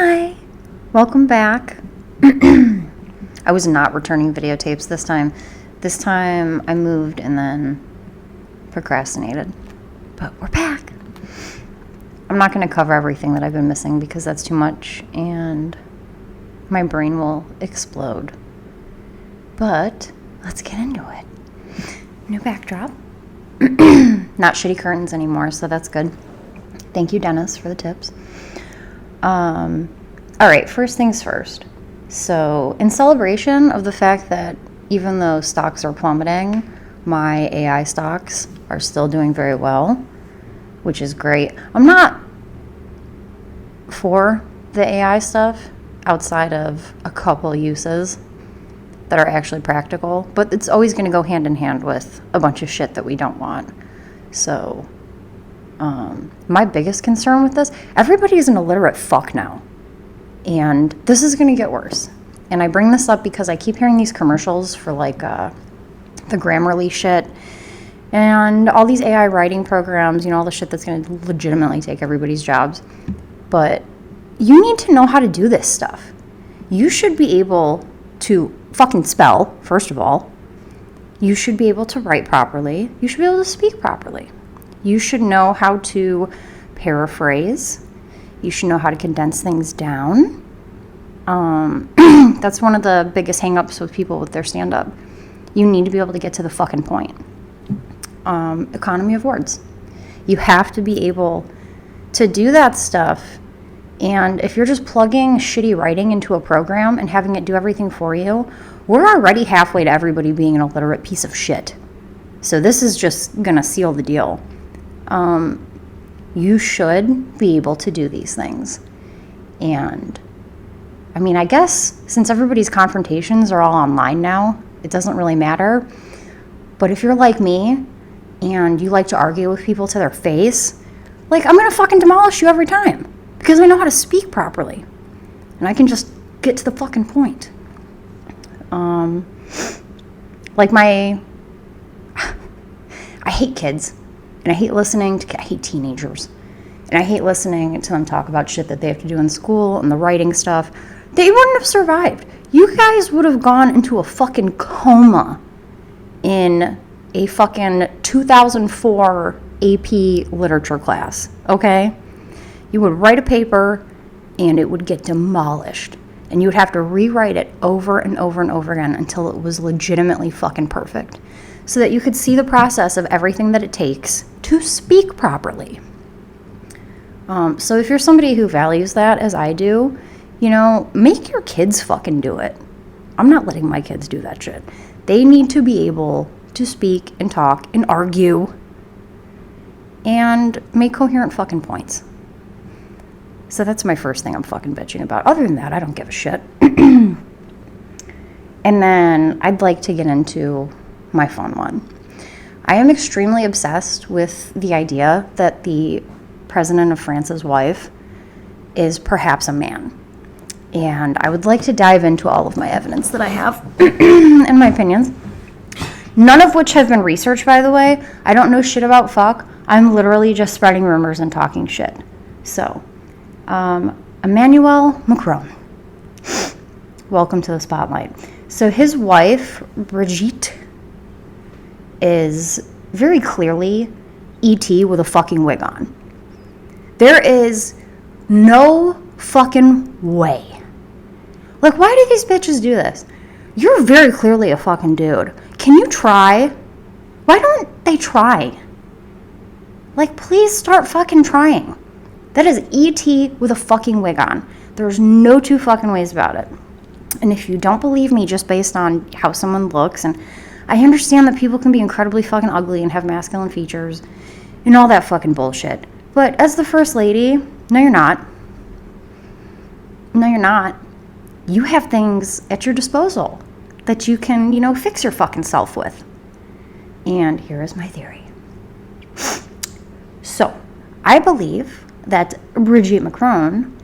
Hi, welcome back. I was not returning videotapes this time. This time I moved and then procrastinated. But we're back. I'm not going to cover everything that I've been missing because that's too much and my brain will explode. But let's get into it. New backdrop. Not shitty curtains anymore, so that's good. Thank you, Dennis, for the tips. All right, first things first. So, in celebration of the fact that even though stocks are plummeting, my AI stocks are still doing very well, which is great. I'm not for the AI stuff outside of a couple uses that are actually practical, but it's always going to go hand in hand with a bunch of shit that we don't want. So, my biggest concern with this, everybody is an illiterate fuck now. And this is going to get worse. And I bring this up because I keep hearing these commercials for like the Grammarly shit and all these AI writing programs, all the shit that's going to legitimately take everybody's jobs. But you need to know how to do this stuff. You should be able to fucking spell, first of all. You should be able to write properly. You should be able to speak properly. You should know how to paraphrase. You should know how to condense things down. That's one of the biggest hang-ups with people with their stand-up. You need to be able to get to the fucking point. Economy of words. You have to be able to do that stuff. And if you're just plugging shitty writing into a program and having it do everything for you, we're already halfway to everybody being an illiterate piece of shit. So this is just going to seal the deal. You should be able to do these things. And, I guess since everybody's confrontations are all online now, it doesn't really matter. But if you're like me and you like to argue with people to their face, I'm going to fucking demolish you every time because I know how to speak properly. And I can just get to the fucking point. I hate kids. And I hate teenagers. And I hate listening to them talk about shit that they have to do in school and the writing stuff. They wouldn't have survived. You guys would have gone into a fucking coma in a fucking 2004 AP literature class, okay? You would write a paper and it would get demolished. And you would have to rewrite it over and over and over again until it was legitimately fucking perfect. So that you could see the process of everything that it takes to speak properly. So if you're somebody who values that, as I do, make your kids fucking do it. I'm not letting my kids do that shit. They need to be able to speak and talk and argue and make coherent fucking points. So that's my first thing I'm fucking bitching about. Other than that, I don't give a shit. And then I'd like to get into my fun one. I am extremely obsessed with the idea that the president of France's wife is perhaps a man. And I would like to dive into all of my evidence that I have and my opinions. None of which have been researched, by the way. I don't know shit about fuck. I'm literally just spreading rumors and talking shit. So, Emmanuel Macron. Welcome to the spotlight. So his wife, Brigitte, is very clearly E.T. with a fucking wig on. There is no fucking way. Why do these bitches do this? You're very clearly a fucking dude. Can you try? Why don't they try? Please start fucking trying. That is E.T. with a fucking wig on. There's no two fucking ways about it. And if you don't believe me just based on how someone looks, and I understand that people can be incredibly fucking ugly and have masculine features and all that fucking bullshit. But as the first lady, no, you're not. No, you're not. You have things at your disposal that you can, fix your fucking self with. And here is my theory. So, I believe that Brigitte Macron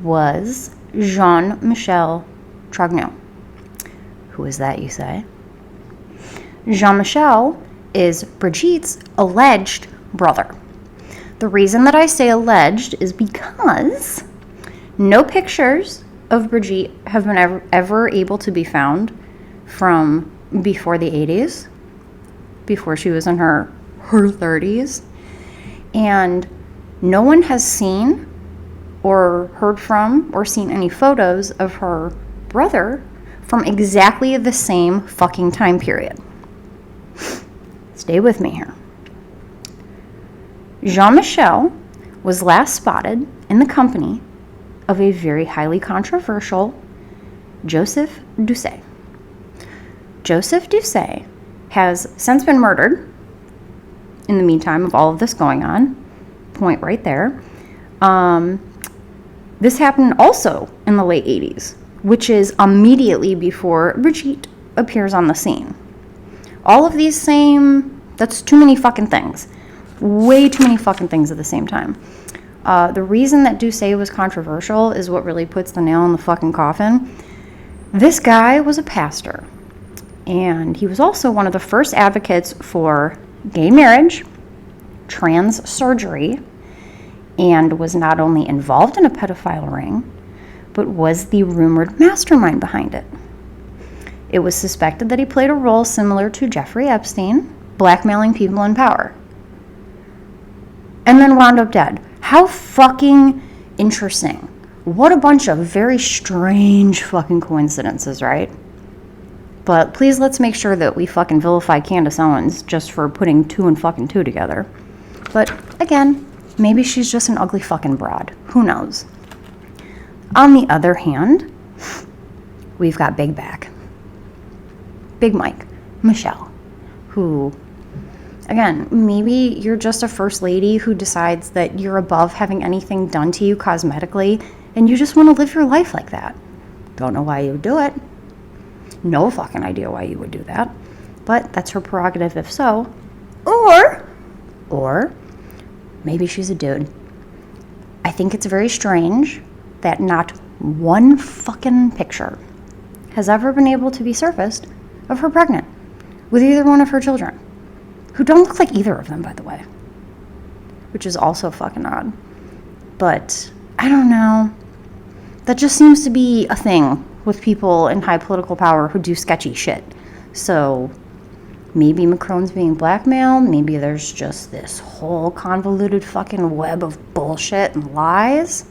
was Jean-Michel Trogneau. Who is that, you say? Jean-Michel is Brigitte's alleged brother. The reason that I say alleged is because No pictures of Brigitte have been ever able to be found from before the 80s, before she was in her 30s. And no one has seen or heard from or seen any photos of her brother from exactly the same fucking time period. Stay with me here. Jean-Michel was last spotted in the company of a very highly controversial Joseph Doucet. Joseph Doucet has since been murdered in the meantime of all of this going on. Point right there. This happened also in the late 80s, which is immediately before Brigitte appears on the scene. All of these that's too many fucking things. Way too many fucking things at the same time. The reason that Doucet was controversial is what really puts the nail in the fucking coffin. This guy was a pastor, and he was also one of the first advocates for gay marriage, trans surgery, and was not only involved in a pedophile ring, but was the rumored mastermind behind it. It was suspected that he played a role similar to Jeffrey Epstein, blackmailing people in power, and then wound up dead. How fucking interesting. What a bunch of very strange fucking coincidences, right? But please, let's make sure that we fucking vilify Candace Owens just for putting 2 and fucking 2 together. But again, maybe she's just an ugly fucking broad. Who knows? On the other hand, we've got Big Back. Big Mike. Michelle. Who, again, maybe you're just a first lady who decides that you're above having anything done to you cosmetically, and you just want to live your life like that. Don't know why you would do it. No fucking idea why you would do that. But that's her prerogative if so. Or maybe she's a dude. I think it's very strange that not one fucking picture has ever been able to be surfaced of her pregnant with either one of her children, who don't look like either of them, by the way, which is also fucking odd. But I don't know. That just seems to be a thing with people in high political power who do sketchy shit. So maybe Macron's being blackmailed. Maybe there's just this whole convoluted fucking web of bullshit and lies.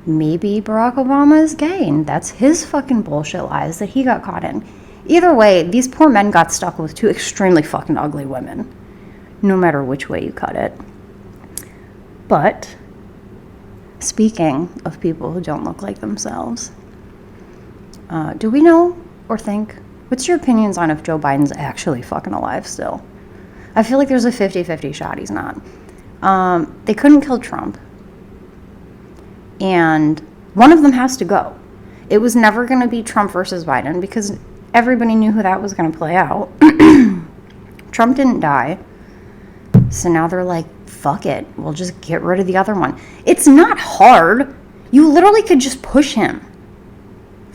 Maybe Barack Obama is gay, and that's his fucking bullshit lies that he got caught in. Either way, these poor men got stuck with 2 extremely fucking ugly women, no matter which way you cut it. But speaking of people who don't look like themselves, do we know or think, what's your opinions on if Joe Biden's actually fucking alive still? I feel like there's a 50-50 shot he's not. They couldn't kill Trump, and one of them has to go. It was never going to be Trump versus Biden because everybody knew who that was going to play out. Trump didn't die, so now they're like, fuck it, we'll just get rid of the other one. It's not hard. You literally could just push him.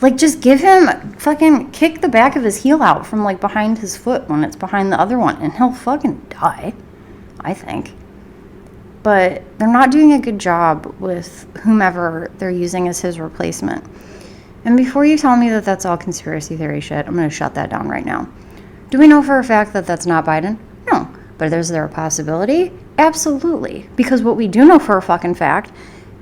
Like, just give him, fucking kick the back of his heel out from, like, behind his foot when it's behind the other one, and he'll fucking die, I think. But they're not doing a good job with whomever they're using as his replacement. And before you tell me that that's all conspiracy theory shit, I'm going to shut that down right now. Do we know for a fact that that's not Biden? No. But is there a possibility? Absolutely. Because what we do know for a fucking fact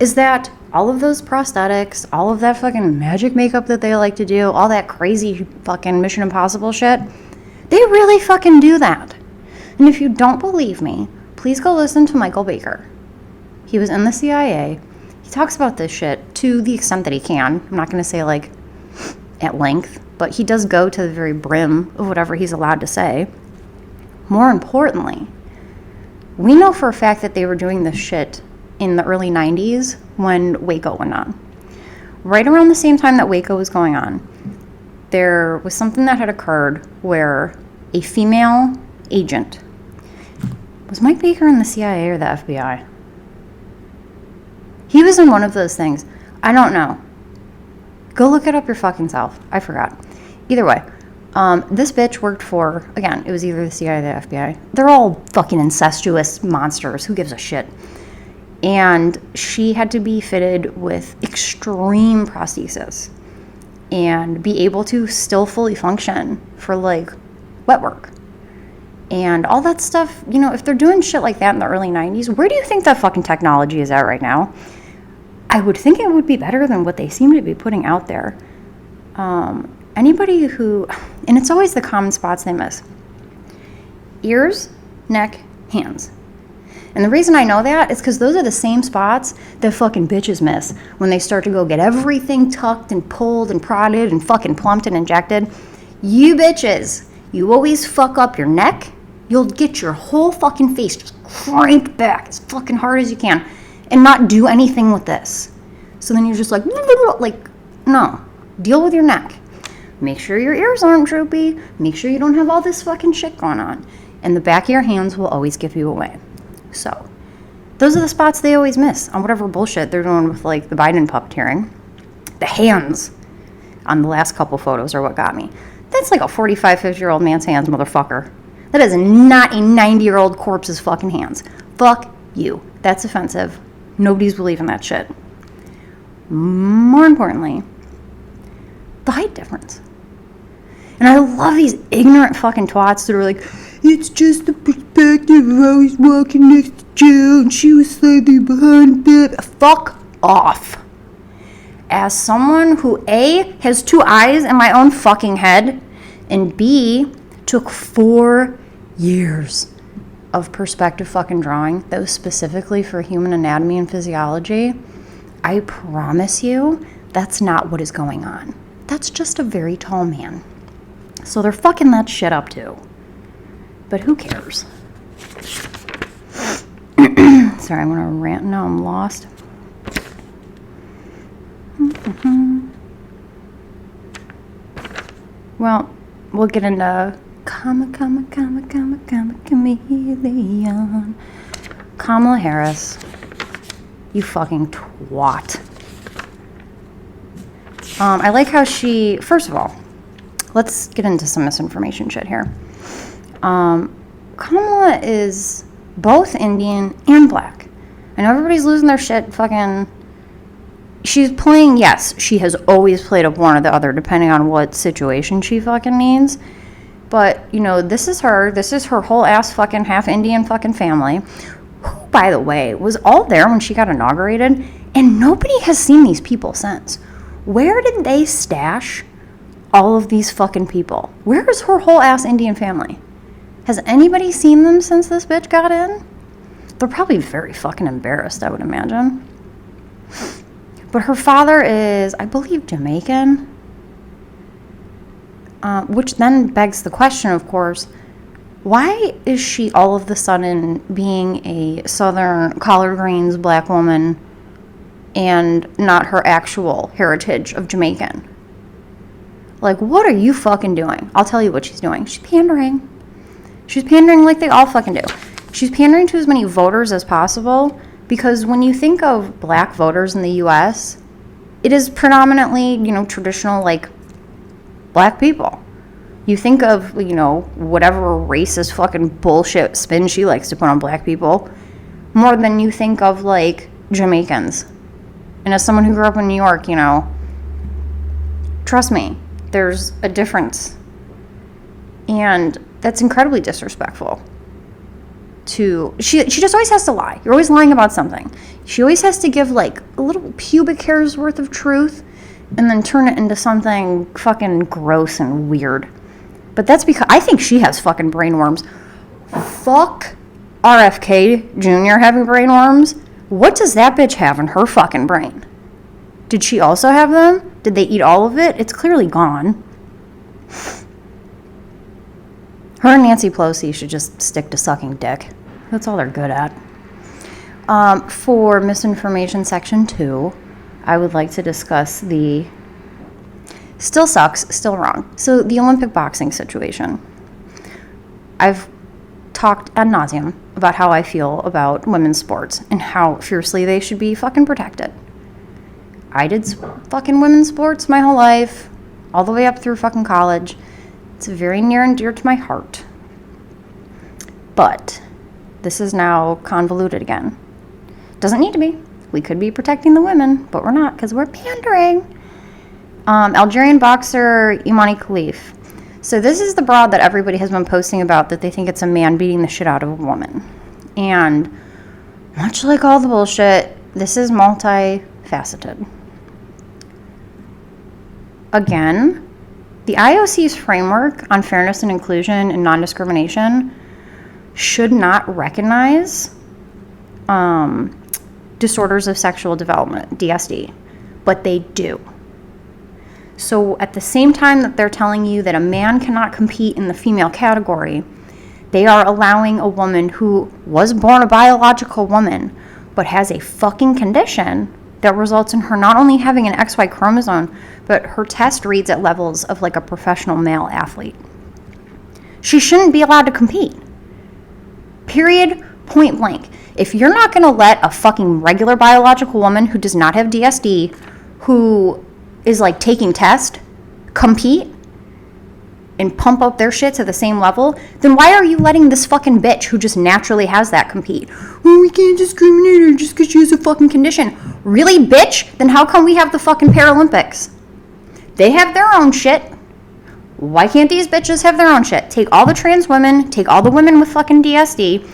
is that all of those prosthetics, all of that fucking magic makeup that they like to do, all that crazy fucking Mission Impossible shit, they really fucking do that. And if you don't believe me, please go listen to Michael Baker. He was in the CIA. He talks about this shit to the extent that he can. I'm not going to say, like, at length, but he does go to the very brim of whatever he's allowed to say. More importantly, we know for a fact that they were doing this shit in the early 90s when Waco went on. Right around the same time that Waco was going on, there was something that had occurred where a female agent, was Mike Baker in the CIA or the FBI? He was in one of those things. I don't know. Go look it up your fucking self. I forgot. Either way, this bitch worked for, again, it was either the CIA or the FBI. They're all fucking incestuous monsters. Who gives a shit? And she had to be fitted with extreme prosthesis and be able to still fully function for like wet work. And all that stuff, you know, if they're doing shit like that in the early 90s, where do you think that fucking technology is at right now? I would think it would be better than what they seem to be putting out there. Anybody who, and it's always the common spots they miss. Ears, neck, hands. And the reason I know that is because those are the same spots that fucking bitches miss when they start to go get everything tucked and pulled and prodded and fucking plumped and injected. You bitches, you always fuck up your neck. You'll get your whole fucking face just cranked back as fucking hard as you can and not do anything with this. So then you're just like, no, deal with your neck. Make sure your ears aren't droopy. Make sure you don't have all this fucking shit going on. And the back of your hands will always give you away. So those are the spots they always miss on whatever bullshit they're doing with like the Biden puppeteering. The hands on the last couple photos are what got me. That's like a 45, 50-year-old man's hands, motherfucker. That is not a 90-year-old corpse's fucking hands. Fuck you. That's offensive. Nobody's believing that shit. More importantly, the height difference. And I love these ignorant fucking twats that are like, it's just the perspective. I was walking next to Joe and she was slightly behind that. Fuck off. As someone who A, has 2 eyes in my own fucking head, and B, took 4 years of perspective fucking drawing that was specifically for human anatomy and physiology, I promise you that's not what is going on. That's just a very tall man. So they're fucking that shit up too. But who cares? Sorry, I'm gonna rant now. I'm lost. Well, we'll get into chameleon. Kamala Harris, you fucking twat. I like how she, first of all, let's get into some misinformation shit here. Kamala is both Indian and black. I know everybody's losing their shit fucking. She's playing, yes, she has always played up one or the other depending on what situation she fucking needs. But, you know, this is her whole ass fucking half Indian fucking family, who, by the way, was all there when she got inaugurated, and nobody has seen these people since. Where did they stash all of these fucking people? Where is her whole ass Indian family? Has anybody seen them since this bitch got in? They're probably very fucking embarrassed, I would imagine. But her father is, I believe, Jamaican. Which then begs the question, of course, why is she all of a sudden being a southern collard greens black woman and not her actual heritage of Jamaican? Like, what are you fucking doing? I'll tell you what she's doing. She's pandering. She's pandering like they all fucking do. She's pandering to as many voters as possible, because when you think of black voters in the U.S., it is predominantly, you know, traditional, like, black people. You think of, you know, whatever racist fucking bullshit spin she likes to put on black people, more than you think of, like, Jamaicans. And as someone who grew up in New York, you know, trust me, there's a difference. And that's incredibly disrespectful. She just always has to lie. You're always lying about something. She always has to give like a little pubic hair's worth of truth and then turn it into something fucking gross and weird. But that's because I think she has fucking brain worms. Fuck RFK Jr. having brain worms. What does that bitch have in her fucking brain? Did she also have them? Did they eat all of it? It's clearly gone. Her and Nancy Pelosi should just stick to sucking dick. That's all they're good at. For misinformation section 2, I would like to discuss the still sucks, still wrong. So the Olympic boxing situation. I've talked ad nauseum about how I feel about women's sports and how fiercely they should be fucking protected. I did fucking women's sports my whole life, all the way up through fucking college. It's very near and dear to my heart. But this is now convoluted again. Doesn't need to be. We could be protecting the women, but we're not because we're pandering. Algerian boxer Imani Khalif. So this is the broad that everybody has been posting about, that they think it's a man beating the shit out of a woman. And much like all the bullshit, this is multifaceted. Again, the IOC's framework on fairness and inclusion and non-discrimination should not recognize disorders of sexual development, DSD, but they do. So at the same time that they're telling you that a man cannot compete in the female category, they are allowing a woman who was born a biological woman but has a fucking condition that results in her not only having an XY chromosome, but her test reads at levels of like a professional male athlete. She shouldn't be allowed to compete. Period, point blank. If you're not going to let a fucking regular biological woman who does not have DSD, who is like taking tests, compete and pump up their shit to the same level, then why are you letting this fucking bitch who just naturally has that compete? Well, we can't discriminate her just because she has a fucking condition. Really, bitch? Then how come we have the fucking Paralympics? They have their own shit. Why can't these bitches have their own shit? Take all the trans women, take all the women with fucking DSD,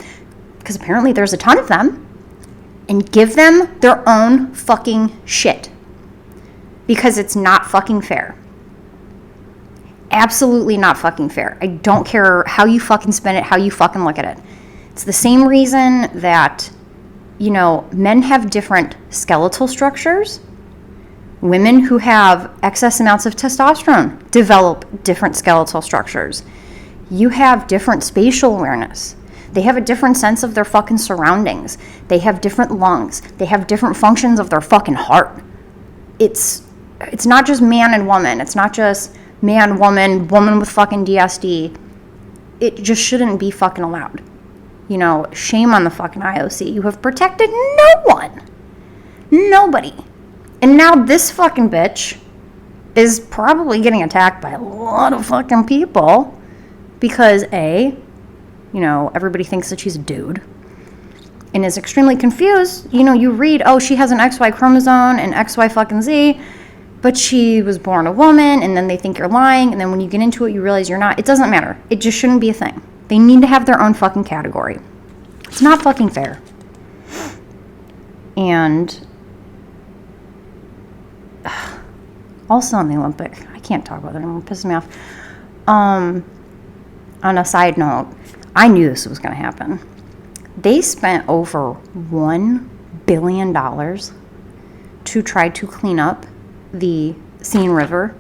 because apparently there's a ton of them, and give them their own fucking shit. Because it's not fucking fair. Absolutely not fucking fair. I don't care how you fucking spin it, how you fucking look at it. It's the same reason that, you know, men have different skeletal structures. Women who have excess amounts of testosterone develop different skeletal structures. You have different spatial awareness. They have a different sense of their fucking surroundings. They have different lungs. They have different functions of their fucking heart. It's not just man and woman. It's not just man, woman with fucking DSD. It just shouldn't be fucking allowed. You know, shame on the fucking IOC. You have protected no one. Nobody. And now this fucking bitch is probably getting attacked by a lot of fucking people because A, you know, everybody thinks that she's a dude and is extremely confused. You know, you read, oh, she has an XY chromosome and XY fucking Z, but she was born a woman, and then they think you're lying, and then when you get into it, you realize you're not. It doesn't matter. It just shouldn't be a thing. They need to have their own fucking category. It's not fucking fair. And also on the Olympic, I can't talk about it anymore, it pisses me off. On a side note, I knew this was going to happen. They spent over $1 billion to try to clean up the Siene River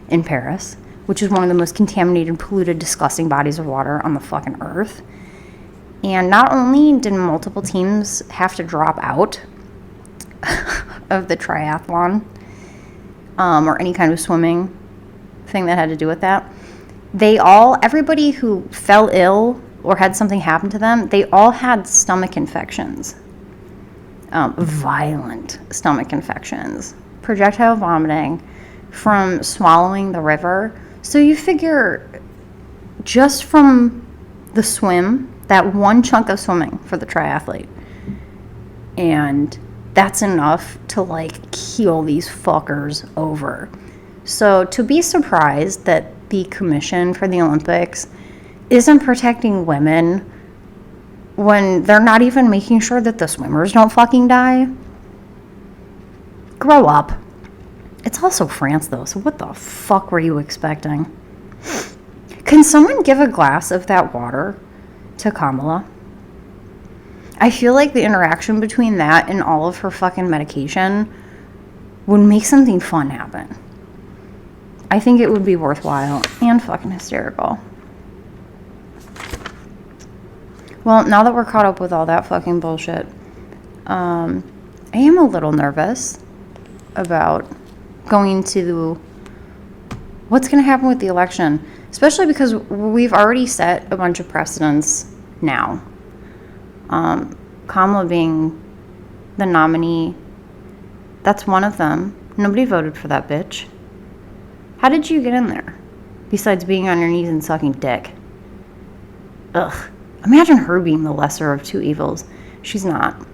in Paris, which is one of the most contaminated, polluted, disgusting bodies of water on the fucking earth. And not only did multiple teams have to drop out of the triathlon or any kind of swimming thing that had to do with that, everybody who fell ill or had something happen to them, they all had stomach infections, violent stomach infections, projectile vomiting from swallowing the river. So you figure just from the swim, that one chunk of swimming for the triathlete, and that's enough to like keel these fuckers over. So to be surprised that the Commission for the Olympics isn't protecting women when they're not even making sure that the swimmers don't fucking die, grow up. It's also France though, so what the fuck were you expecting? Can someone give a glass of that water to Kamala? I feel like the interaction between that and all of her fucking medication would make something fun happen. I think it would be worthwhile and fucking hysterical. Well, now that we're caught up with all that fucking bullshit, I am a little nervous about going to what's going to happen with the election, especially because we've already set a bunch of precedents now. Kamala being the nominee, that's one of them. Nobody voted for that bitch. How did you get in there? Besides being on your knees and sucking dick. Ugh. Imagine her being the lesser of two evils. She's not.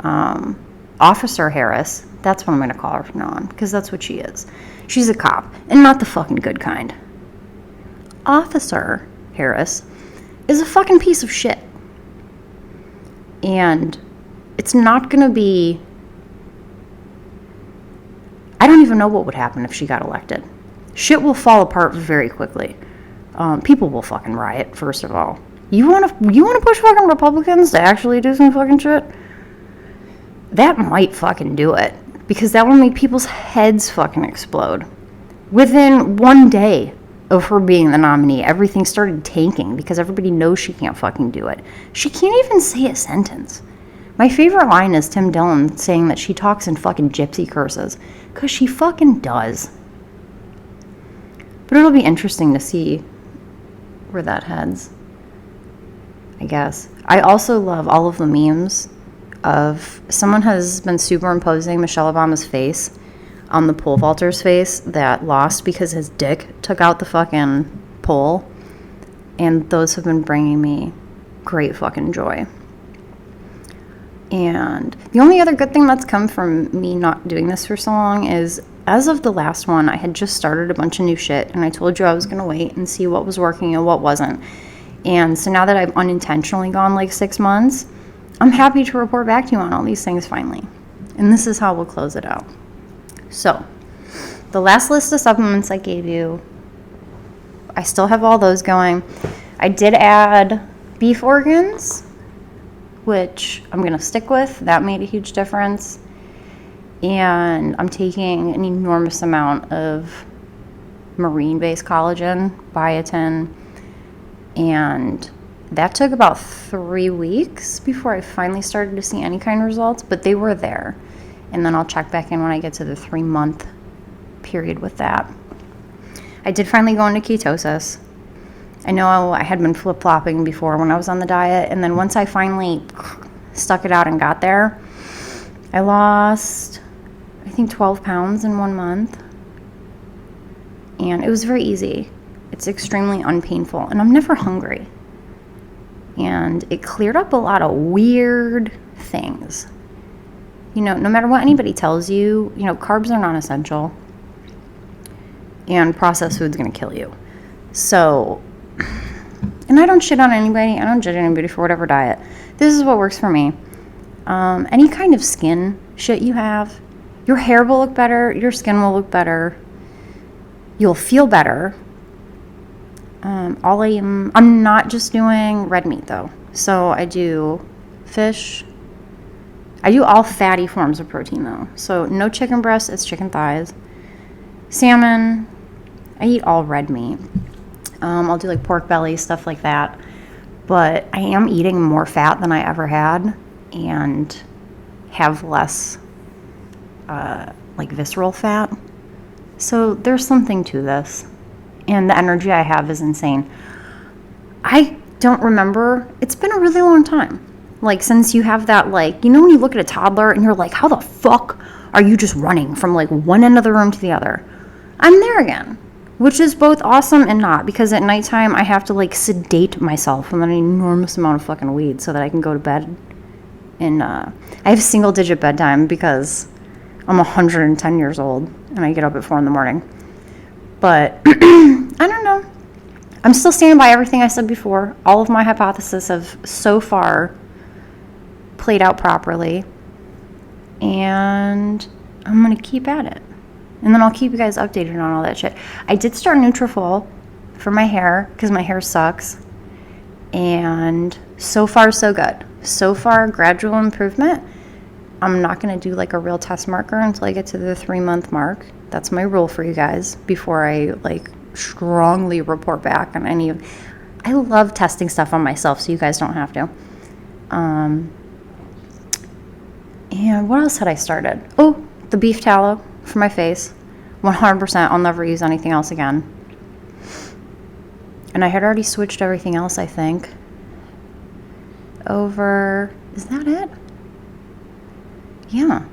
Officer Harris, that's what I'm going to call her from now on, because that's what she is. She's a cop, and not the fucking good kind. Officer Harris is a fucking piece of shit. And it's not going to be... I don't even know what would happen if she got elected. Shit will fall apart very quickly. People will fucking riot, first of all. You want to push fucking Republicans to actually do some fucking shit? That might fucking do it. Because that will make people's heads fucking explode. Within one day of her being the nominee, everything started tanking because everybody knows she can't fucking do it. She can't even say a sentence. My favorite line is Tim Dillon saying that she talks in fucking gypsy curses. Because she fucking does. But it'll be interesting to see where that heads, I guess. I also love all of the memes of someone has been superimposing Michelle Obama's face on the pole vaulter's face that lost because his dick took out the fucking pole. And those have been bringing me great fucking joy. And the only other good thing that's come from me not doing this for so long is, as of the last one, I had just started a bunch of new shit, and I told you I was going to wait and see what was working and what wasn't. And so now that I've unintentionally gone like 6 months, I'm happy to report back to you on all these things finally. And this is how we'll close it out. So, the last list of supplements I gave you, I still have all those going. I did add beef organs, which I'm going to stick with. That made a huge difference. And I'm taking an enormous amount of marine-based collagen, biotin, and that took about 3 weeks before I finally started to see any kind of results, but they were there. And then I'll check back in when I get to the 3-month period with that. I did finally go into ketosis. I know I had been flip-flopping before when I was on the diet, and then once I finally stuck it out and got there, I lost, I think, 12 pounds in 1 month. And it was very easy. It's extremely unpainful, and I'm never hungry. And it cleared up a lot of weird things. You know, no matter what anybody tells you, carbs are non-essential. And processed food's going to kill you. So, and I don't shit on anybody. I don't judge anybody for whatever diet. This is what works for me. Any kind of skin shit you have, your hair will look better. Your skin will look better. You'll feel better. I'm not just doing red meat though. So I do fish. I do all fatty forms of protein though. So no chicken breast, it's chicken thighs. Salmon. I eat all red meat. I'll do like pork belly, stuff like that. But I am eating more fat than I ever had and have less like visceral fat. So there's something to this. And the energy I have is insane. I don't remember. It's been a really long time. Like, since you have that, like, when you look at a toddler and you're like, how the fuck are you just running from, like, one end of the room to the other? I'm there again. Which is both awesome and not. Because at nighttime, I have to, like, sedate myself with an enormous amount of fucking weed so that I can go to bed. And I have single-digit bedtime because I'm 110 years old. And I get up at 4 in the morning. But, I don't know. I'm still standing by everything I said before. All of my hypotheses have so far played out properly. And I'm going to keep at it. And then I'll keep you guys updated on all that shit. I did start Nutrafol for my hair because my hair sucks. And so far, so good. So far, gradual improvement. I'm not going to do like a real test marker until I get to the 3-month mark. That's my rule for you guys before I like strongly report back on any of... I love testing stuff on myself so you guys don't have to. And what else had I started? Oh, the beef tallow for my face. 100%. I'll never use anything else again. And I had already switched everything else, I think, over... Is that it? Yeah.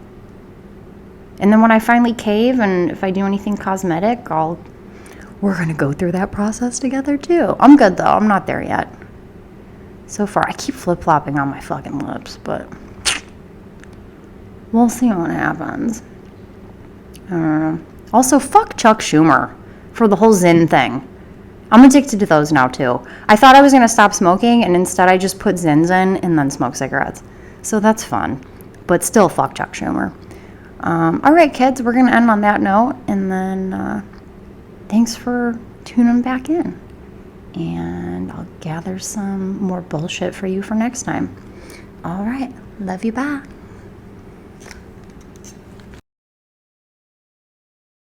And then when I finally cave and if I do anything cosmetic, we're going to go through that process together too. I'm good though. I'm not there yet. So far, I keep flip-flopping on my fucking lips, but we'll see what happens. Also, fuck Chuck Schumer for the whole Zyn thing. I'm addicted to those now, too. I thought I was going to stop smoking, and instead I just put Zyns in and then smoke cigarettes. So that's fun. But still, fuck Chuck Schumer. All right, kids, we're going to end on that note. And then thanks for tuning back in. And I'll gather some more bullshit for you for next time. All right. Love you. Bye.